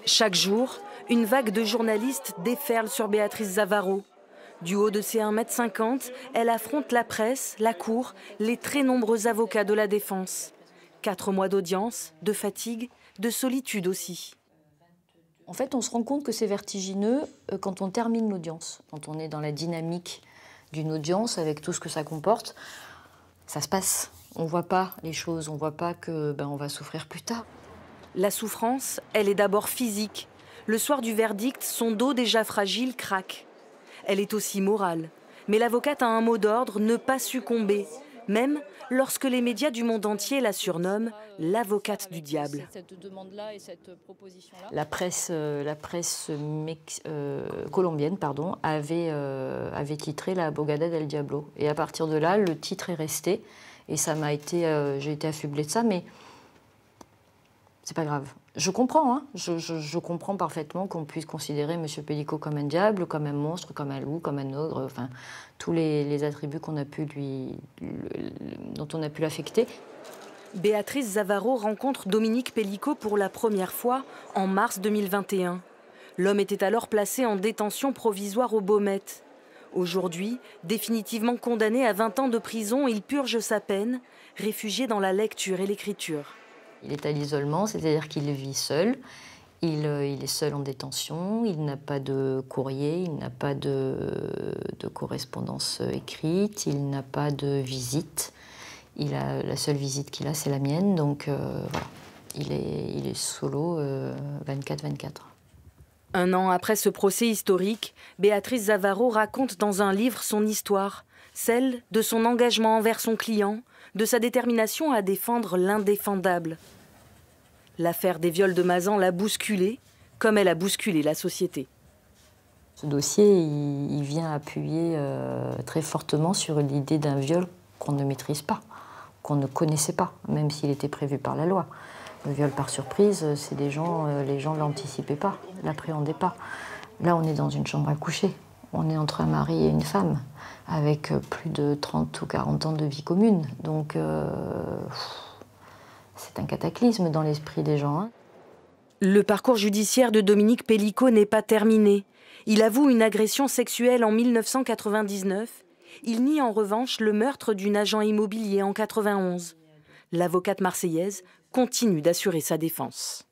Chaque jour, une vague de journalistes déferle sur Béatrice Zavarro. Du haut de ses 1,50 m, elle affronte la presse, la cour, les très nombreux avocats de la défense. 4 mois d'audience, de fatigue, de solitude aussi. En fait, on se rend compte que c'est vertigineux quand on termine l'audience, quand on est dans la dynamique d'une audience avec tout ce que ça comporte. Ça se passe. On ne voit pas les choses, on ne voit pas que on va souffrir plus tard. La souffrance, elle est d'abord physique. Le soir du verdict, son dos déjà fragile craque. Elle est aussi morale. Mais l'avocate a un mot d'ordre, ne pas succomber. Même lorsque les médias du monde entier la surnomment l'avocate du diable. La presse colombienne avait titré La Abogada del Diablo. Et à partir de là, le titre est resté. Et ça m'a été, j'ai été affublée de ça, mais c'est pas grave. Je comprends, hein. Je comprends parfaitement qu'on puisse considérer M. Pellico comme un diable, comme un monstre, comme un loup, comme un ogre, enfin, tous les attributs dont on a pu l'affecter. Béatrice Zavarro rencontre Dominique Pellico pour la première fois en mars 2021. L'homme était alors placé en détention provisoire au Baumette. Aujourd'hui, définitivement condamné à 20 ans de prison, il purge sa peine, réfugié dans la lecture et l'écriture. Il est à l'isolement, c'est-à-dire qu'il vit seul. Il est seul en détention, il n'a pas de courrier, il n'a pas de correspondance écrite, il n'a pas de visite. La seule visite qu'il a, c'est la mienne, donc voilà. Il est solo 24/24. Un an après ce procès historique, Béatrice Zavarro raconte dans un livre son histoire, celle de son engagement envers son client, de sa détermination à défendre l'indéfendable. L'affaire des viols de Mazan l'a bousculée, comme elle a bousculé la société. Ce dossier, il vient appuyer très fortement sur l'idée d'un viol qu'on ne maîtrise pas, qu'on ne connaissait pas, même s'il était prévu par la loi. Le viol par surprise, c'est les gens ne l'anticipaient pas, l'appréhendaient pas. Là, on est dans une chambre à coucher. On est entre un mari et une femme, avec plus de 30 ou 40 ans de vie commune. Donc, c'est un cataclysme dans l'esprit des gens, hein. Le parcours judiciaire de Dominique Pellico n'est pas terminé. Il avoue une agression sexuelle en 1999. Il nie en revanche le meurtre d'une agent immobilier en 91. L'avocate marseillaise continue d'assurer sa défense.